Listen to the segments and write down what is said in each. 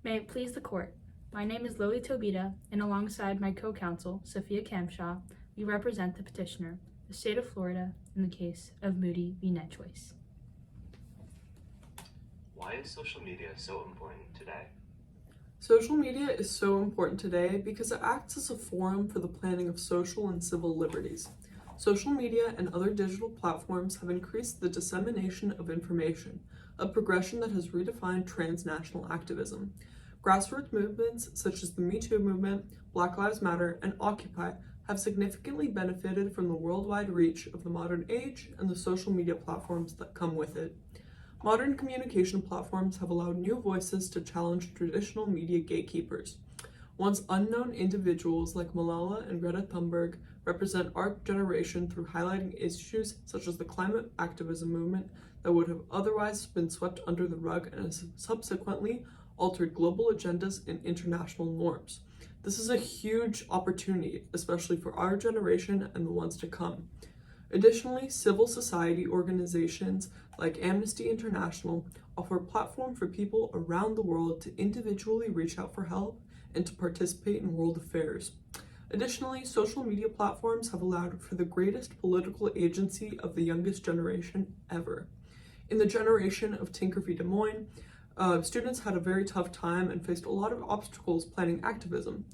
May it please the Court, my name is Lily Tobita, and alongside my co-counsel, Sophia Camshaw, we represent the petitioner, the state of Florida, in the case of Moody v. NetChoice. Why is social media so important today? Social media is so important today because it acts as a forum for the planning of social and civil liberties. Social media and other digital platforms have increased the dissemination of information, a progression that has redefined transnational activism. Grassroots movements such as the Me Too movement, Black Lives Matter, and Occupy have significantly benefited from the worldwide reach of the modern age and the social media platforms that come with it. Modern communication platforms have allowed new voices to challenge traditional media gatekeepers. Once unknown individuals like Malala and Greta Thunberg represent our generation through highlighting issues such as the climate activism movement that would have otherwise been swept under the rug and has subsequently altered global agendas and international norms. This is a huge opportunity, especially for our generation and the ones to come. Additionally, civil society organizations like Amnesty International offer a platform for people around the world to individually reach out for help and to participate in world affairs. Additionally, social media platforms have allowed for the greatest political agency of the youngest generation ever. In the generation of Tinker v. Des Moines, students had a very tough time and faced a lot of obstacles planning activism.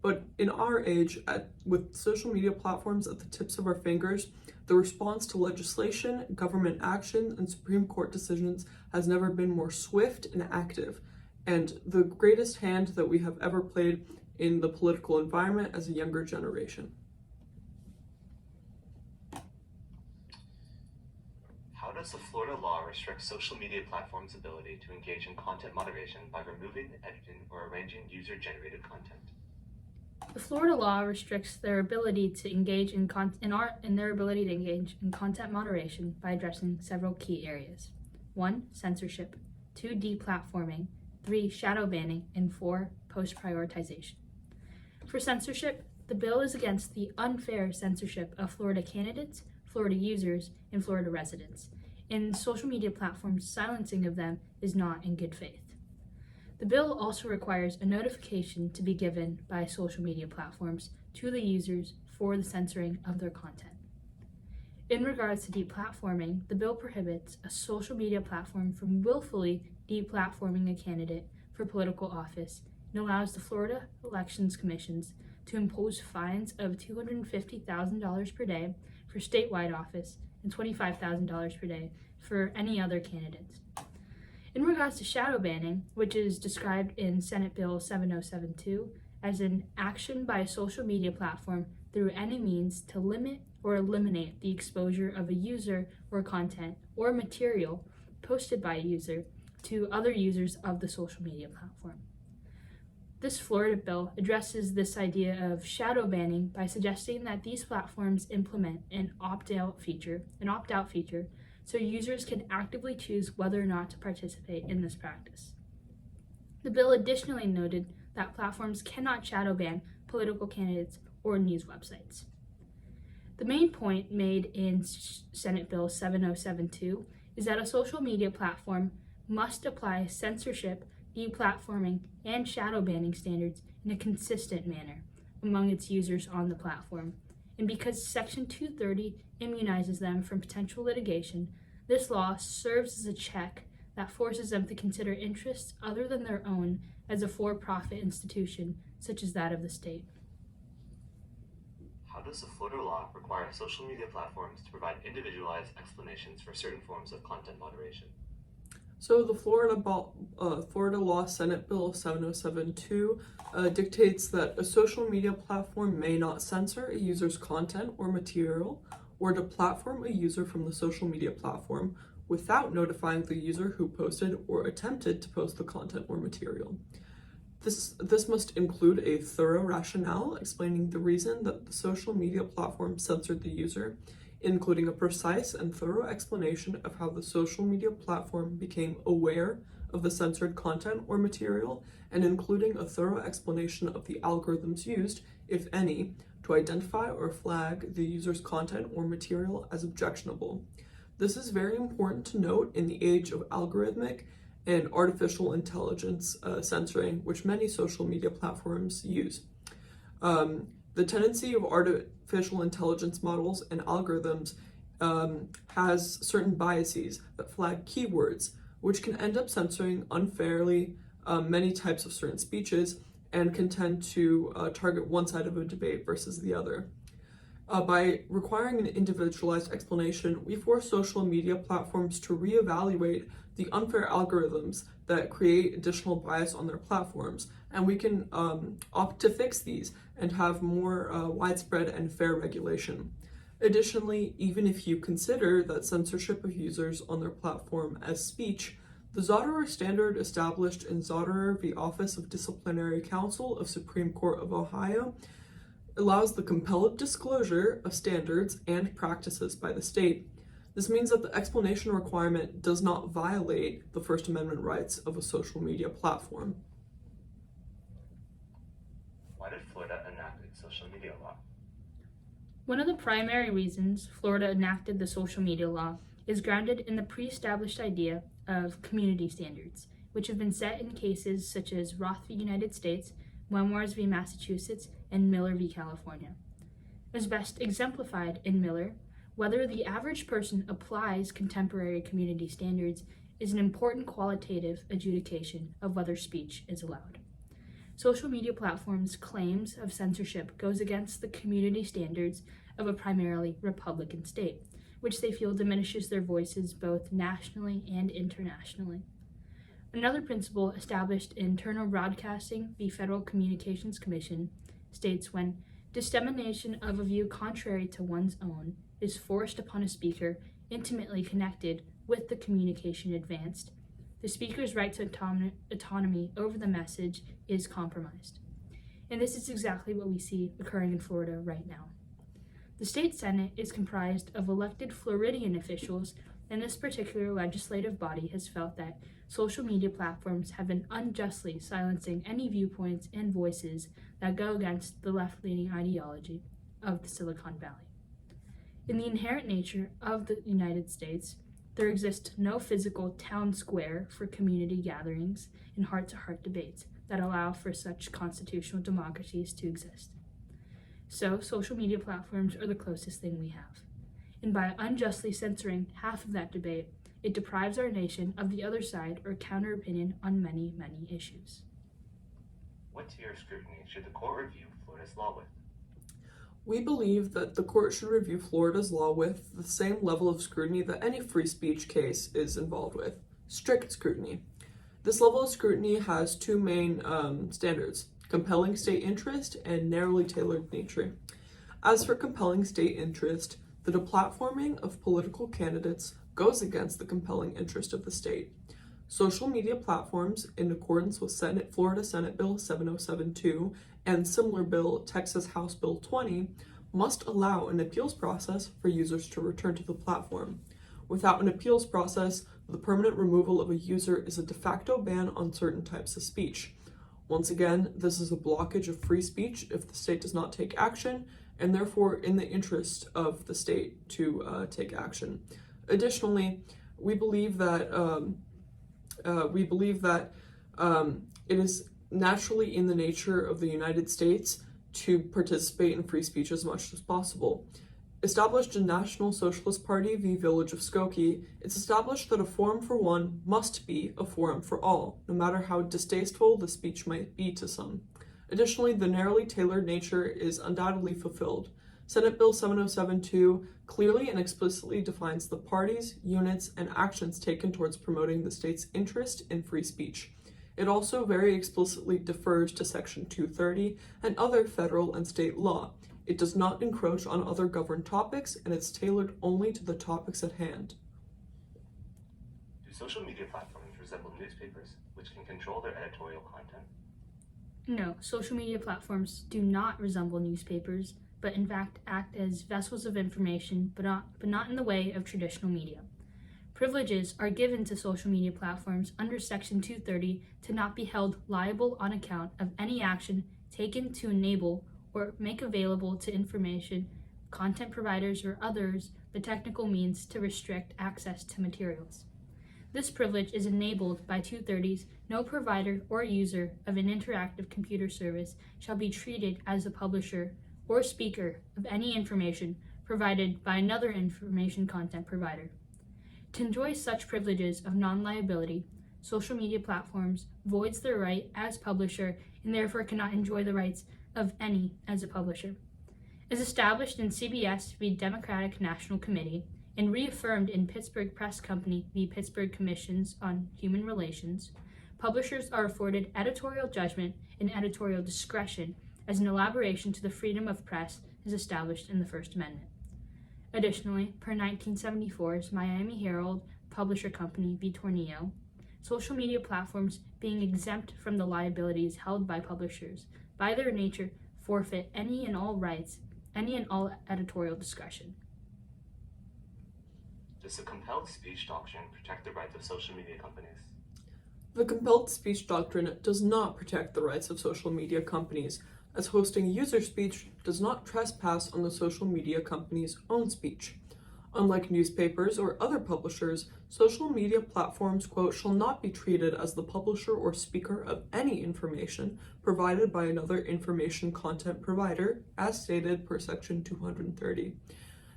But in our age, with social media platforms at the tips of our fingers, the response to legislation, government action, and Supreme Court decisions has never been more swift and active, and the greatest hand that we have ever played in the political environment as a younger generation. How does the Florida law restrict social media platforms' ability to engage in content moderation by removing, editing, or arranging user-generated content? The Florida law restricts their ability to engage in content moderation by addressing several key areas. 1. Censorship. 2. Deplatforming. 3. Shadow banning. And 4. Post-prioritization. For censorship, the bill is against the unfair censorship of Florida candidates, Florida users, and Florida residents, and social media platforms' silencing of them is not in good faith. The bill also requires a notification to be given by social media platforms to the users for the censoring of their content. In regards to deplatforming, the bill prohibits a social media platform from willfully deplatforming a candidate for political office and allows the Florida Elections Commissions to impose fines of $250,000 per day for statewide office and $25,000 per day for any other candidates. In regards to shadow banning, which is described in Senate Bill 7072 as an action by a social media platform through any means to limit or eliminate the exposure of a user or content or material posted by a user to other users of the social media platform. This Florida bill addresses this idea of shadow banning by suggesting that these platforms implement an opt-out feature, so users can actively choose whether or not to participate in this practice. The bill additionally noted that platforms cannot shadow ban political candidates or news websites. The main point made in Senate Bill 7072 is that a social media platform must apply censorship, deplatforming, and shadow banning standards in a consistent manner among its users on the platform. And because Section 230 immunizes them from potential litigation, this law serves as a check that forces them to consider interests other than their own as a for-profit institution, such as that of the state. How does the Florida law require social media platforms to provide individualized explanations for certain forms of content moderation? So the Florida Law Senate Bill 7072 dictates that a social media platform may not censor a user's content or material or deplatform a user from the social media platform without notifying the user who posted or attempted to post the content or material. This must include a thorough rationale explaining the reason that the social media platform censored the user, including a precise and thorough explanation of how the social media platform became aware of the censored content or material, and including a thorough explanation of the algorithms used, if any, to identify or flag the user's content or material as objectionable. This is very important to note in the age of algorithmic and artificial intelligence censoring, which many social media platforms use. The tendency of artificial intelligence models and algorithms has certain biases that flag keywords, which can end up censoring unfairly many types of certain speeches and can tend to target one side of a debate versus the other. By requiring an individualized explanation, we force social media platforms to reevaluate the unfair algorithms that create additional bias on their platforms, and we can opt to fix these and have more widespread and fair regulation. Additionally, even if you consider that censorship of users on their platform as speech, the Zotterer standard established in Zotterer v. Office of Disciplinary Counsel of Supreme Court of Ohio allows the compelled disclosure of standards and practices by the state. This means that the explanation requirement does not violate the First Amendment rights of a social media platform. Why did Florida enact its social media law? One of the primary reasons Florida enacted the social media law is grounded in the pre-established idea of community standards, which have been set in cases such as Roth v. United States, Memoirs v. Massachusetts, and Miller v. California. As best exemplified in Miller, whether the average person applies contemporary community standards is an important qualitative adjudication of whether speech is allowed. Social media platforms' claims of censorship goes against the community standards of a primarily Republican state, which they feel diminishes their voices both nationally and internationally. Another principle established in Turner Broadcasting v. Federal Communications Commission states when dissemination of a view contrary to one's own is forced upon a speaker intimately connected with the communication advanced, the speaker's right to autonomy over the message is compromised. And this is exactly what we see occurring in Florida right now. The state Senate is comprised of elected Floridian officials, and this particular legislative body has felt that social media platforms have been unjustly silencing any viewpoints and voices that go against the left-leaning ideology of the Silicon Valley. In the inherent nature of the United States, there exists no physical town square for community gatherings and heart-to-heart debates that allow for such constitutional democracies to exist. So, social media platforms are the closest thing we have. And by unjustly censoring half of that debate, it deprives our nation of the other side or counter opinion on many, many issues. What tier of scrutiny should the court review Florida's law with? We believe that the court should review Florida's law with the same level of scrutiny that any free speech case is involved with: strict scrutiny. This level of scrutiny has two main standards: compelling state interest and narrowly tailored nature. As for compelling state interest, the deplatforming of political candidates goes against the compelling interest of the state. Social media platforms, in accordance with Florida Senate Bill 7072 and similar bill Texas House Bill 20, must allow an appeals process for users to return to the platform. Without an appeals process, the permanent removal of a user is a de facto ban on certain types of speech. Once again, this is a blockage of free speech if the state does not take action, and therefore in the interest of the state to take action. Additionally, we believe that it is naturally in the nature of the United States to participate in free speech as much as possible. Established in National Socialist Party v. Village of Skokie, it's established that a forum for one must be a forum for all, no matter how distasteful the speech might be to some. Additionally, the narrowly tailored nature is undoubtedly fulfilled. Senate Bill 7072 clearly and explicitly defines the parties, units, and actions taken towards promoting the state's interest in free speech. It also very explicitly defers to Section 230 and other federal and state law. It does not encroach on other governed topics, and it's tailored only to the topics at hand. Do social media platforms resemble newspapers, which can control their editorial content? No, social media platforms do not resemble newspapers, but in fact act as vessels of information, but not in the way of traditional media. Privileges are given to social media platforms under Section 230 to not be held liable on account of any action taken to enable or make available to information, content providers, or others the technical means to restrict access to materials. This privilege is enabled by 230's no provider or user of an interactive computer service shall be treated as a publisher or speaker of any information provided by another information content provider. To enjoy such privileges of non-liability, social media platforms voids their right as publisher and therefore cannot enjoy the rights of any as a publisher. As established in CBS v. Democratic National Committee and reaffirmed in Pittsburgh Press Company v. Pittsburgh Commissions on Human Relations, publishers are afforded editorial judgment and editorial discretion as an elaboration to the freedom of press as established in the First Amendment. Additionally, per 1974's Miami Herald Publisher Company v. Tornillo, social media platforms being exempt from the liabilities held by publishers, by their nature, forfeit any and all rights, any and all editorial discretion. Does the compelled speech doctrine protect the rights of social media companies? The compelled speech doctrine does not protect the rights of social media companies, as hosting user speech does not trespass on the social media company's own speech. Unlike newspapers or other publishers, social media platforms, quote, shall not be treated as the publisher or speaker of any information provided by another information content provider, as stated per section 230.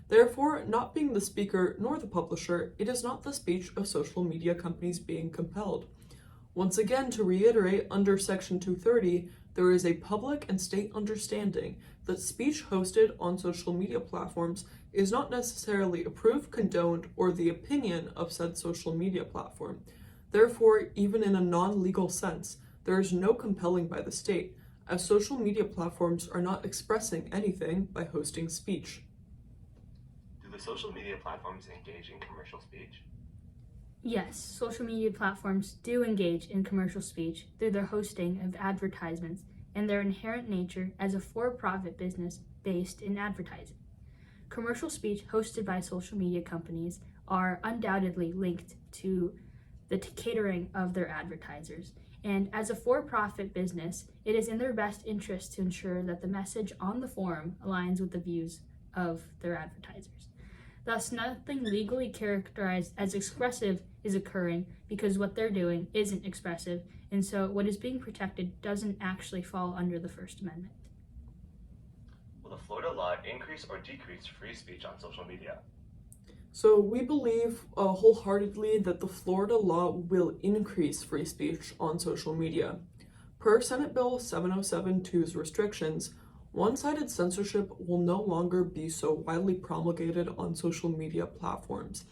Therefore, not being the speaker nor the publisher, it is not the speech of social media companies being compelled. Once again, to reiterate, under section 230, there is a public and state understanding that speech hosted on social media platforms is not necessarily approved, condoned, or the opinion of said social media platform. Therefore, even in a non-legal sense, there is no compelling by the state, as social media platforms are not expressing anything by hosting speech. Do the social media platforms engage in commercial speech? Yes, social media platforms do engage in commercial speech through their hosting of advertisements and their inherent nature as a for-profit business based in advertising. Commercial speech hosted by social media companies are undoubtedly linked to the catering of their advertisers, and as a for-profit business, it is in their best interest to ensure that the message on the forum aligns with the views of their advertisers. Thus, nothing legally characterized as expressive is occurring because what they're doing isn't expressive, and so what is being protected doesn't actually fall under the First Amendment. Will the Florida law increase or decrease free speech on social media? So we believe wholeheartedly that the Florida law will increase free speech on social media. Per Senate Bill 7072's restrictions, one-sided censorship will no longer be so widely promulgated on social media platforms,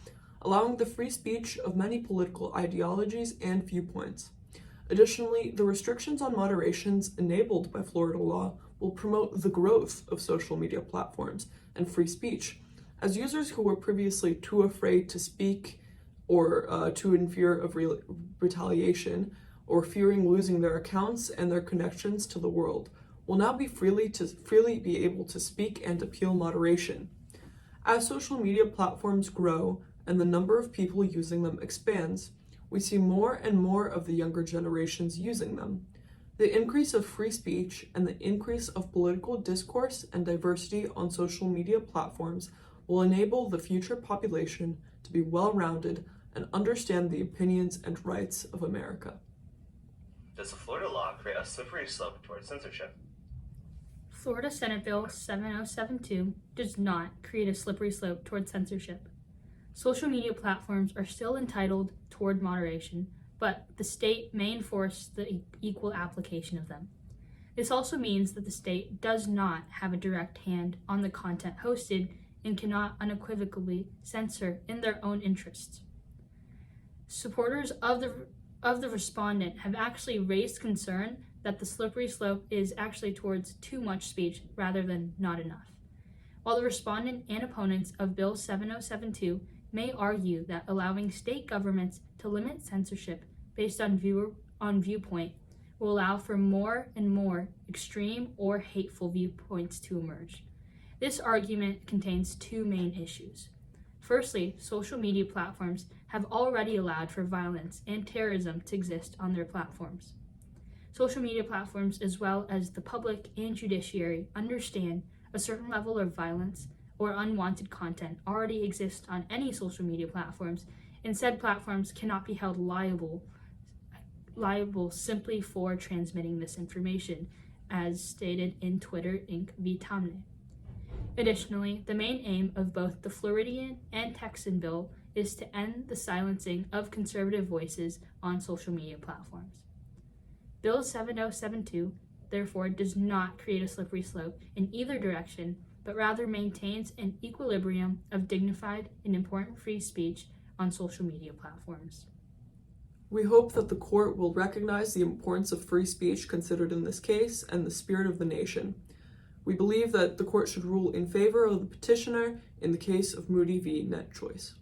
allowing the free speech of many political ideologies and viewpoints. Additionally, the restrictions on moderations enabled by Florida law will promote the growth of social media platforms and free speech, as users who were previously too afraid to speak or too in fear of retaliation or fearing losing their accounts and their connections to the world will now be freely be able to speak and appeal moderation. As social media platforms grow and the number of people using them expands, we see more and more of the younger generations using them. The increase of free speech and the increase of political discourse and diversity on social media platforms will enable the future population to be well-rounded and understand the opinions and rights of America. Does the Florida law create a slippery slope towards censorship? Florida Senate Bill 7072 does not create a slippery slope toward censorship. Social media platforms are still entitled toward moderation, but the state may enforce the equal application of them. This also means that the state does not have a direct hand on the content hosted and cannot unequivocally censor in their own interests. Supporters of the respondent have actually raised concern that the slippery slope is actually towards too much speech rather than not enough. While the respondent and opponents of Bill 7072 may argue that allowing state governments to limit censorship based on viewpoint will allow for more and more extreme or hateful viewpoints to emerge. This argument contains two main issues. Firstly, social media platforms have already allowed for violence and terrorism to exist on their platforms. Social media platforms, as well as the public and judiciary, understand a certain level of violence or unwanted content already exists on any social media platforms, and said platforms cannot be held liable simply for transmitting this information, as stated in Twitter Inc. v. Taamneh. Additionally, the main aim of both the Floridian and Texan bill is to end the silencing of conservative voices on social media platforms. Bill 7072, therefore, does not create a slippery slope in either direction, but rather maintains an equilibrium of dignified and important free speech on social media platforms. We hope that the court will recognize the importance of free speech considered in this case and the spirit of the nation. We believe that the court should rule in favor of the petitioner in the case of Moody v. NetChoice.